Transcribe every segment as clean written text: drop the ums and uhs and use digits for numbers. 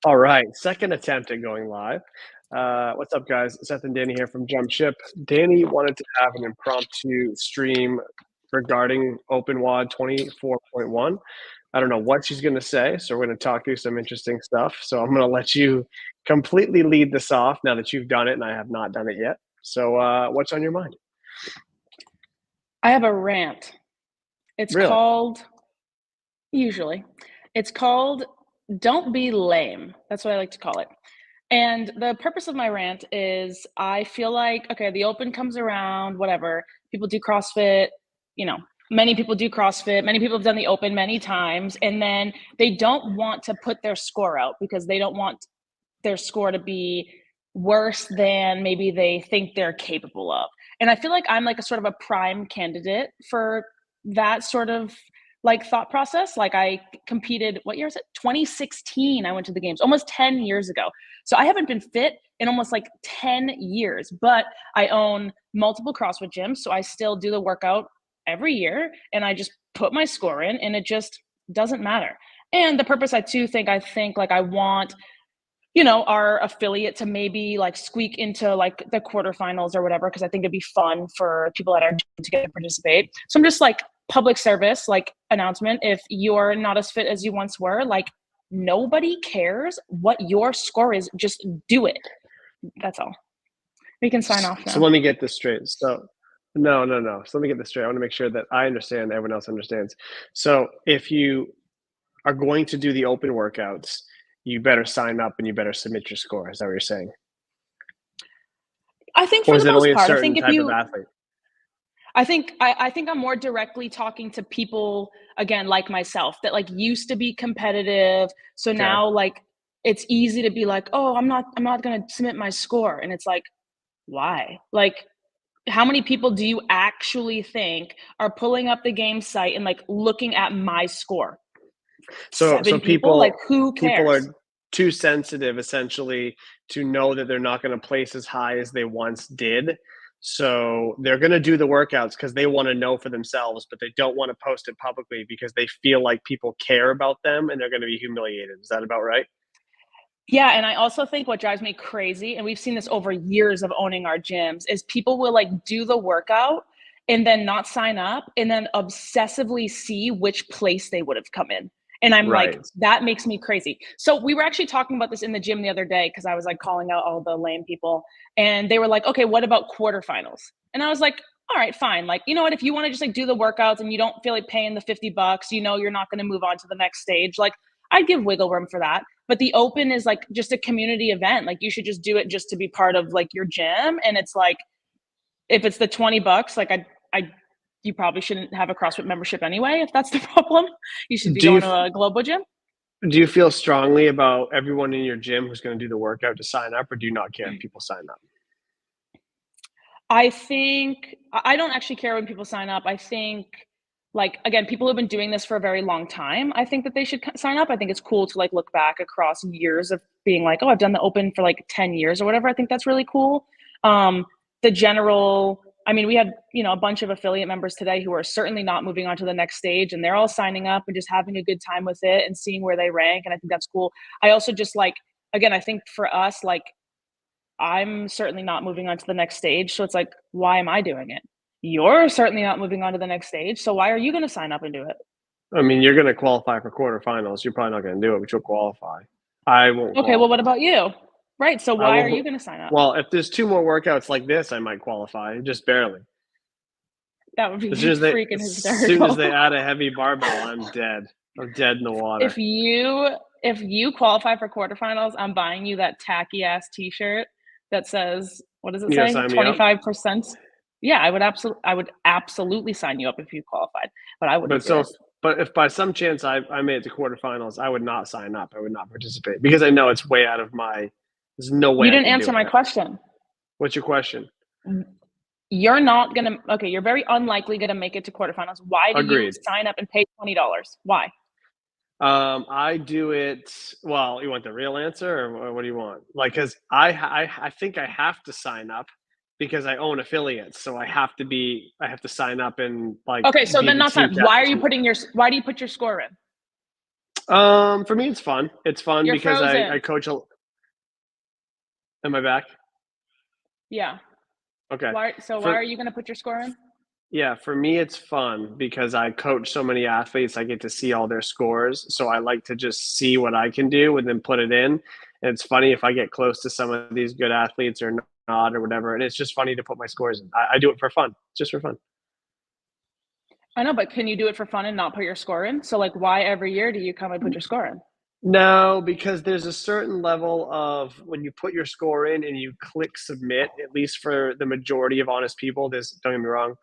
All right, second attempt at going live. What's up, guys? Seth and Dani here from Jump Ship. Dani wanted to have an impromptu stream regarding OpenWOD 24.1. I don't know what she's going to say, so we're going to talk through some interesting stuff. So I'm going to let you completely lead this off now that you've done it and I have not done it yet. So what's on your mind? I have a rant. It's Really? called, usually, it's called Don't Be Lame. That's what I like to call it. And the purpose of my rant is I feel like, okay, the open comes around, whatever. People do CrossFit, many people do CrossFit. Many people have done the open many times. And then they don't want to put their score out because they don't want their score to be worse than maybe they think they're capable of. And I feel like I'm like a sort of a prime candidate for that sort of like thought process. Like I competed, what year is it? 2016. I went to the games almost 10 years ago. So I haven't been fit in almost like 10 years, but I own multiple CrossFit gyms. So I still do the workout every year and I just put my score in and it just doesn't matter. And the purpose I think like I want our affiliate to maybe like squeak into like the quarterfinals or whatever, because I think it'd be fun for people at our gym to get to participate. So I'm just like public service, like announcement. If you're not as fit as you once were, like nobody cares what your score is. Just do it. That's all. We can sign off now. So let me get this straight. No. So let me get this straight. I want to make sure that I understand, everyone else understands. So if you are going to do the open workouts, you better sign up and you better submit your score. Is that what you're saying? I think for the most part, I think if you, of athlete? I think I'm more directly talking to people again, like myself, that like used to be competitive. So now like it's easy to be like, oh, I'm not going to submit my score. And it's like, why? Like, how many people do you actually think are pulling up the game site and like looking at my score? So people like, who cares? People are too sensitive essentially to know that they're not going to place as high as they once did. So they're going to do the workouts because they want to know for themselves, but they don't want to post it publicly because they feel like people care about them and they're going to be humiliated. Is that about right? Yeah. And I also think what drives me crazy, and we've seen this over years of owning our gyms, is people will like do the workout and then not sign up and then obsessively see which place they would have come in. And I'm like, that makes me crazy. So we were actually talking about this in the gym the other day because I was like calling out all the lame people. And they were like, okay, what about quarterfinals? And I was like, all right, fine. Like, you know what? If you want to just like do the workouts and you don't feel like paying the $50, you're not going to move on to the next stage. Like, I'd give wiggle room for that. But the open is like just a community event. Like you should just do it just to be part of like your gym. And it's like, if it's the $20, like you probably shouldn't have a CrossFit membership anyway. If that's the problem, you should be going to a global gym. Do you feel strongly about everyone in your gym who's going to do the workout to sign up, or do you not care if people sign up? I think I don't actually care when people sign up. I think, like, again, people who've been doing this for a very long time, I think that they should sign up. I think it's cool to like look back across years of being like, oh, I've done the open for like 10 years or whatever. I think that's really cool. The general, I mean, we had, a bunch of affiliate members today who are certainly not moving on to the next stage, and they're all signing up and just having a good time with it and seeing where they rank. And I think that's cool. I also just like, again, I think for us, like, I'm certainly not moving on to the next stage. So it's like, why am I doing it? You're certainly not moving on to the next stage. So why are you going to sign up and do it? I mean, you're going to qualify for quarterfinals. You're probably not going to do it, but you'll qualify. I won't. Okay, qualify. Well, what about you? Right. So why are you going to sign up? Well, if there's 2 more workouts like this, I might qualify, just barely. That would be freaking hysterical. As soon as they add a heavy barbell, I'm dead. I'm dead in the water. If you qualify for quarterfinals, I'm buying you that tacky ass T-shirt that says, what does it say? 25%. Yeah, I would absolutely sign you up if you qualified, but I wouldn't. But if by some chance I made it to quarterfinals, I would not sign up. I would not participate because I know it's way out of my. There's no way. You didn't answer my question. What's your question? You're not gonna. Okay, you're very unlikely gonna make it to quarterfinals. Why do you sign up and pay $20? Why? I do it. Well, you want the real answer, or what do you want? Like, because I think I have to sign up because I own affiliates, so I have to sign up and like. Okay, so then not sign up. Why do you put your score in? For me, it's fun. It's fun You're because I frozen. coach a. Am I back? Yeah. Okay. Why For are you gonna put your score in? Yeah, for me, it's fun because I coach so many athletes. I get to see all their scores, so I like to just see what I can do and then put it in. And it's funny if I get close to some of these good athletes or not or whatever. And it's just funny to put my scores in. I do it for fun, just for fun. I know, but can you do it for fun and not put your score in? So, like, why every year do you come and put your score in? No, because there's a certain level of when you put your score in and you click submit, at least for the majority of honest people, there's, don't get me wrong,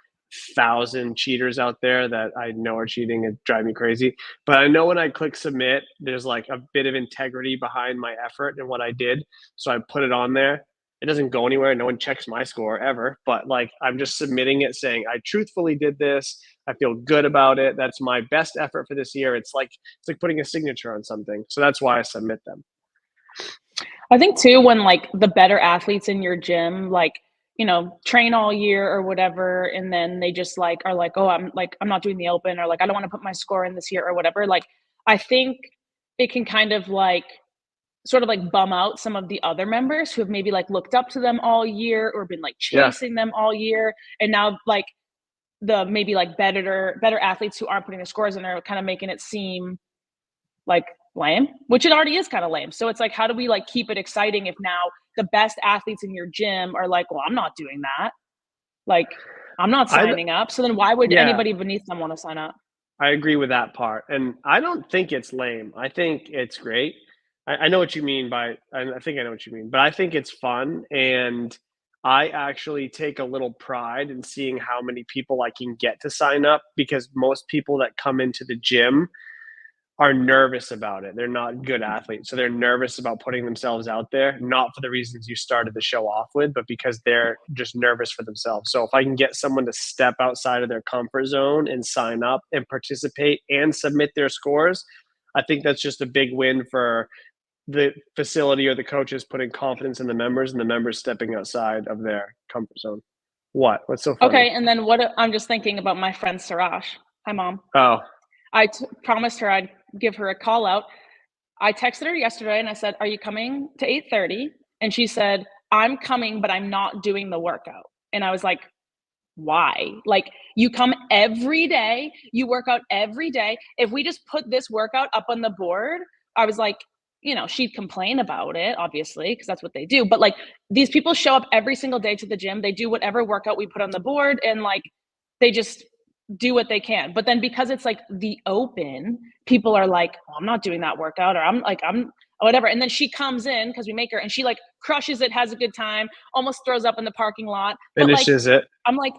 1,000 cheaters out there that I know are cheating and drive me crazy. But I know when I click submit, there's like a bit of integrity behind my effort and what I did. So I put it on there. It doesn't go anywhere. No one checks my score ever. But like I'm just submitting it saying, I truthfully did this. I feel good about it. That's my best effort for this year. It's like putting a signature on something. So that's why I submit them. I think too, when like the better athletes in your gym, like, train all year or whatever, and then they just like are like, oh, I'm not doing the open, or like I don't want to put my score in this year or whatever. Like, I think it can kind of like sort of like bum out some of the other members who have maybe like looked up to them all year or been like Yeah. chasing them all year. And now like the maybe like better athletes who aren't putting their scores in are kind of making it seem like lame, which it already is kind of lame. So it's like, how do we like keep it exciting if now the best athletes in your gym are like, well, I'm not doing that. Like, I'm not I signing up. So then why would yeah, anybody beneath them want to sign up? I agree with that part. And I don't think it's lame. I think it's great. I know what you mean by I think I know what you mean, but I think it's fun and I actually take a little pride in seeing how many people I can get to sign up because most people that come into the gym are nervous about it. They're not good athletes. So they're nervous about putting themselves out there, not for the reasons you started the show off with, but because they're just nervous for themselves. So if I can get someone to step outside of their comfort zone and sign up and participate and submit their scores, I think that's just a big win for the facility or the coaches putting confidence in the members and the members stepping outside of their comfort zone. What? What's so funny? Okay. And then I'm just thinking about my friend Sarash. Hi, mom. Oh, Promised her I'd give her a call out. I texted her yesterday and I said, "Are you coming to 8:30?" And she said, "I'm coming, but I'm not doing the workout." And I was like, "Why? Like, you come every day, you work out every day. If we just put this workout up on the board," I was like, she'd complain about it, obviously, because that's what they do. But like, these people show up every single day to the gym. They do whatever workout we put on the board, and like, they just do what they can. But then because it's like the open, people are like, "Oh, I'm not doing that workout," or I'm whatever. And then she comes in because we make her and she like crushes it, has a good time, almost throws up in the parking lot. But like, finishes it. I'm like,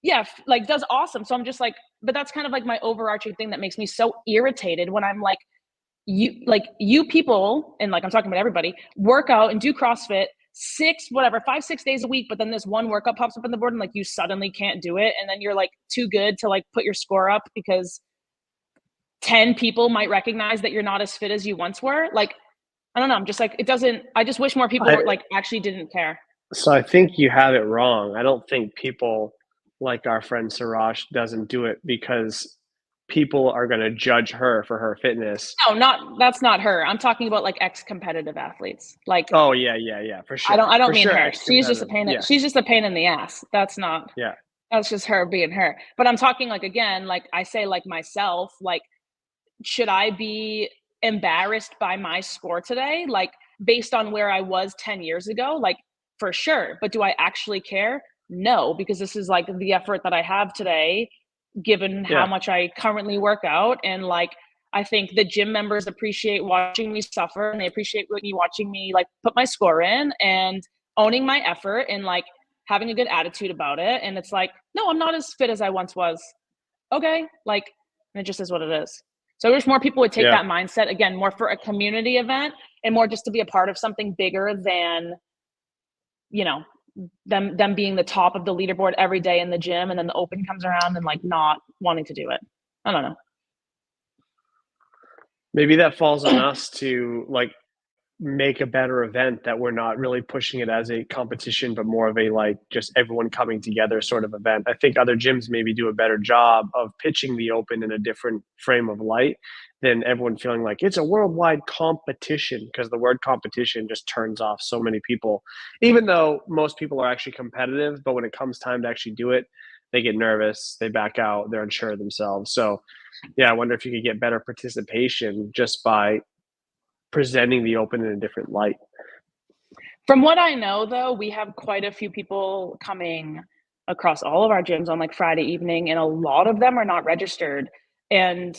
yeah, like does awesome. So I'm just like, but that's kind of like my overarching thing that makes me so irritated when I'm like you people, and like I'm talking about everybody, work out and do CrossFit 5, 6 days a week, but then this one workout pops up on the board and like you suddenly can't do it, and then you're like too good to like put your score up because 10 people might recognize that you're not as fit as you once were. Like, I don't know. I'm just like, it doesn't, I just wish more people I, were like actually didn't care. So I think you have it wrong. I don't think people like our friend Siraj doesn't do it because people are going to judge her for her fitness. No, that's not her. I'm talking about like ex-competitive athletes. Like, Oh yeah, yeah, yeah, I for don't mean sure, her. ex-competitive. Yeah, She's just a pain in the ass. yeah, That's just her being her. But I'm talking like, again, like I say, like myself, like, should I be embarrassed by my score today? Like, based on where I was 10 years ago? Like, for sure. But do I actually care? No, because this is like the effort that I have today, given how yeah. much I currently work out. And like, I think the gym members appreciate watching me suffer, and they appreciate me watching me like put my score in and owning my effort and like having a good attitude about it. And it's like, no, I'm not as fit as I once was. Okay. Like, and it just is what it is. So I wish more people would take Yeah. that mindset, again, more for a community event and more just to be a part of something bigger than, you know, them being the top of the leaderboard every day in the gym, and then the open comes around and like not wanting to do it. I don't know. Maybe that falls on us to like make a better event, that we're not really pushing it as a competition, but more of a like just everyone coming together sort of event. I think other gyms maybe do a better job of pitching the open in a different frame of light than everyone feeling like it's a worldwide competition, because the word competition just turns off so many people, even though most people are actually competitive. But when it comes time to actually do it, they get nervous, they back out, they're unsure of themselves. So yeah, I wonder if you could get better participation just by presenting the open in a different light. From what I know, though, we have quite a few people coming across all of our gyms on like Friday evening, and a lot of them are not registered. And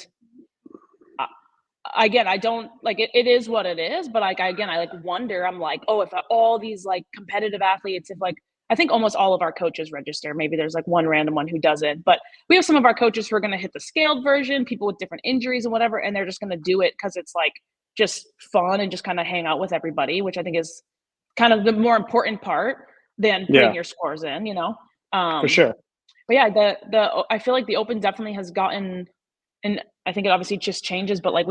again, I don't like it, it is what it is, but like again, I like wonder, I'm like, oh, if all these like competitive athletes, if like I think almost all of our coaches register. Maybe there's like one random one who doesn't, but we have some of our coaches who are going to hit the scaled version, people with different injuries and whatever, and they're just going to do it because it's like just fun and just kind of hang out with everybody, which I think is kind of the more important part than putting your scores in, you know? For sure. But yeah, the I feel like the open definitely has gotten, and I think it obviously just changes, but like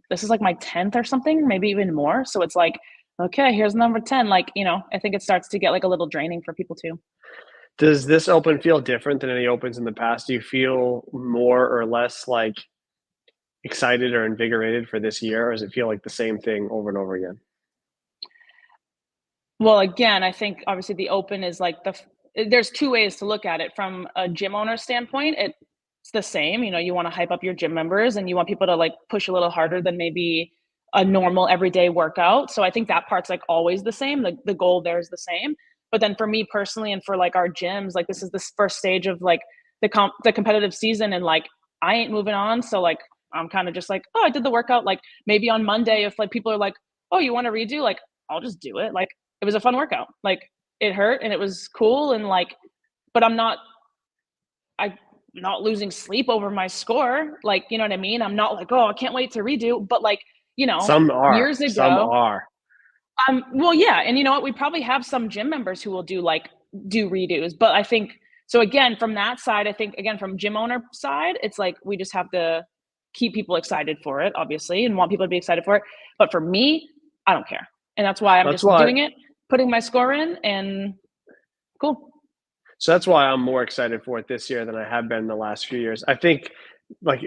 this is like my 10th or something, maybe even more. So it's like, okay, here's number 10. Like, you know, I think it starts to get like a little draining for people too. Does this open feel different than any opens in the past? Do you feel more or less like excited or invigorated for this year, or does it feel like the same thing over and over again? Well, again, I think obviously the open is like there's two ways to look at it. From a gym owner standpoint, it's the same. You know, you want to hype up your gym members and you want people to like push a little harder than maybe a normal everyday workout. So I think that part's like always the same. The goal there is the same. But then for me personally and for like our gyms, like this is this first stage of like the competitive season, and like I ain't moving on. So like I'm kind of just like, oh, I did the workout. Like maybe on Monday, if like people are like, oh, you want to redo? Like I'll just do it. Like it was a fun workout. Like it hurt and it was cool, and like, but I'm not losing sleep over my score. Like, you know what I mean? I'm not like, oh, I can't wait to redo. But like, you know, Some are. years Some ago, are. well, yeah, and you know what? We probably have some gym members who will do redos. But I think so. Again, from that side, I think again from gym owner side, it's like we just have to keep people excited for it, obviously, and want people to be excited for it. But for me, I don't care, and that's why I'm That's just why. doing it, putting my score in, and cool. So that's why I'm more excited for it this year than I have been the last few years. I think, like,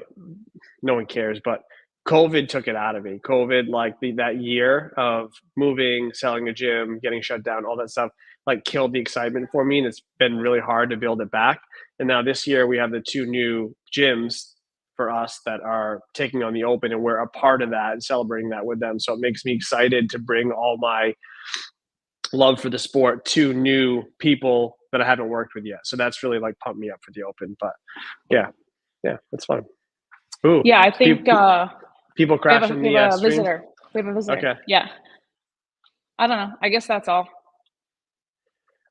no one cares, but COVID took it out of me. COVID, like that year of moving, selling a gym, getting shut down, all that stuff, like killed the excitement for me, and it's been really hard to build it back. And now this year we have the two new gyms for us that are taking on the open, and we're a part of that and celebrating that with them. So it makes me excited to bring all my love for the sport to new people that I haven't worked with yet. So that's really like pumped me up for the open. But yeah, that's fun. Ooh, Yeah, I think people crashing we the have a stream. visitor. We have a visitor. Okay. Yeah. I don't know. I guess that's all.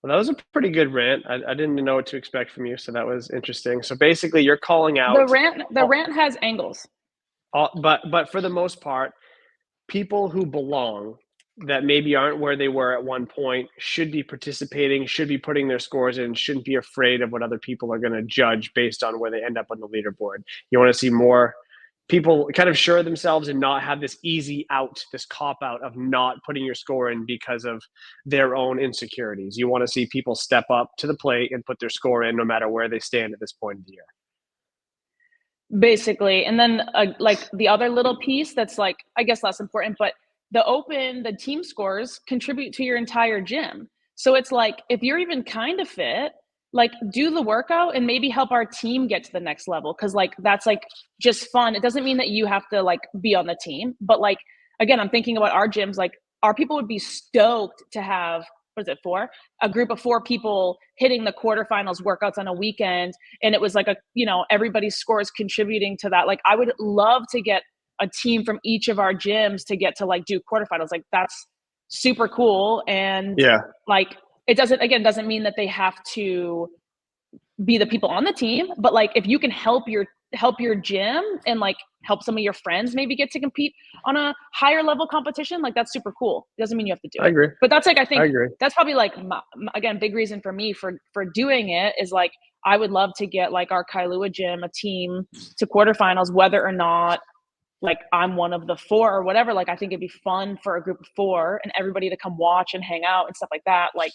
Well, that was a pretty good rant. I didn't know what to expect from you, so that was interesting. So basically, you're calling out. The rant has angles. But for the most part, people who belong, that maybe aren't where they were at one point, should be participating, should be putting their scores in, shouldn't be afraid of what other people are going to judge based on where they end up on the leaderboard. You want to see more people kind of sure of themselves and not have this easy out, this cop out of not putting your score in because of their own insecurities. You want to see people step up to the plate and put their score in no matter where they stand at this point of the year. Basically. And then like the other little piece that's like, I guess less important, but the team scores contribute to your entire gym. So it's like, if you're even kind of fit, like do the workout and maybe help our team get to the next level. Cause like, that's like just fun. It doesn't mean that you have to like be on the team, but like, again, I'm thinking about our gyms, like our people would be stoked to have, what is it, a group of 4 people hitting the quarterfinals workouts on a weekend. And it was like everybody's scores contributing to that. Like I would love to get a team from each of our gyms to get to like do quarterfinals. Like that's super cool. And like, it doesn't mean that they have to be the people on the team, but like if you can help your gym and like help some of your friends maybe get to compete on a higher level competition, like that's super cool. It doesn't mean you have to do it. I agree. But that's like, I think that's probably like again, big reason for me for doing it is like I would love to get like our Kailua gym a team to quarterfinals, whether or not like I'm one of the 4 or whatever. Like, I think it'd be fun for a group of 4 and everybody to come watch and hang out and stuff like that. Like,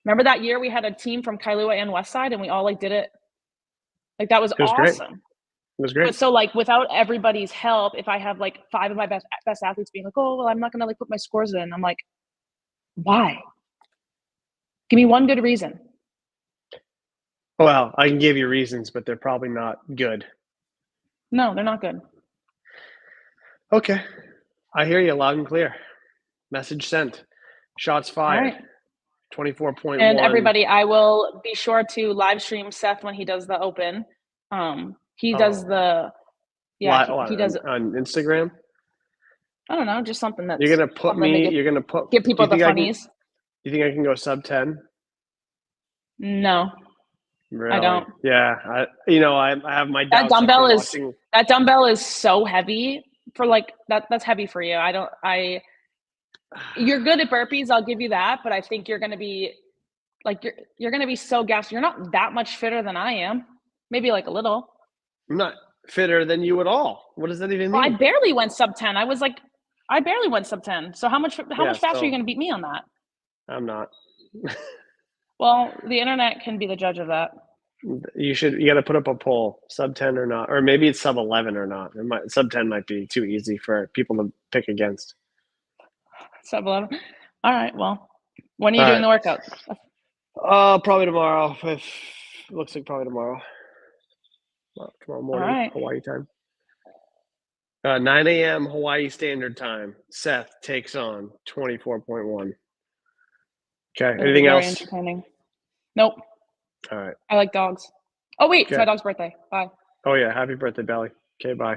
remember that year we had a team from Kailua and Westside and we all like did it? Like, that was It was great. It awesome. was But great. so like without everybody's help, if I have like 5 of my best athletes being like, "Oh, well, I'm not gonna like put my scores in," I'm like, why? Give me one good reason. Well, I can give you reasons, but they're probably not good. No, they're not good. Okay. I hear you loud and clear. Message sent. Shots All fired. right. 24.1. And everybody, I will be sure to live stream Seth when he does the open. He does the he does on Instagram. I don't know, just something that's You're gonna put something to me. You're gonna put. give Do people you the think I can? funnies. Do you think I can go sub 10? No, Really? I don't. Yeah. I have my That doubts dumbbell after is watching. that dumbbell is so heavy for like that's heavy for you. You're good at burpees, I'll give you that, but I think you're gonna be like you're gonna be so gassed. You're not that much fitter than I am. Maybe like a little. I'm not fitter than you at all. What does that even Well, I mean? barely went sub 10. I barely went sub 10. So how much Yeah. faster are you So gonna beat me on that? I'm not. Well, the internet can be the judge of that. You got to put up a poll, sub 10 or not, or maybe it's sub 11 or not. Sub 10 might be too easy for people to pick against. Sub 11. All right. Well, when are you All doing right. the workout? Probably tomorrow. Looks like probably tomorrow. Well, tomorrow All morning, right. Hawaii time. 9 a.m. Hawaii Standard Time. Seth takes on 24.1. Okay. It'll be Anything very else? entertaining. Nope. All right. I like dogs. Oh wait, it's Okay. my dog's birthday. Bye. Oh yeah. Happy birthday, Belly. Okay. Bye.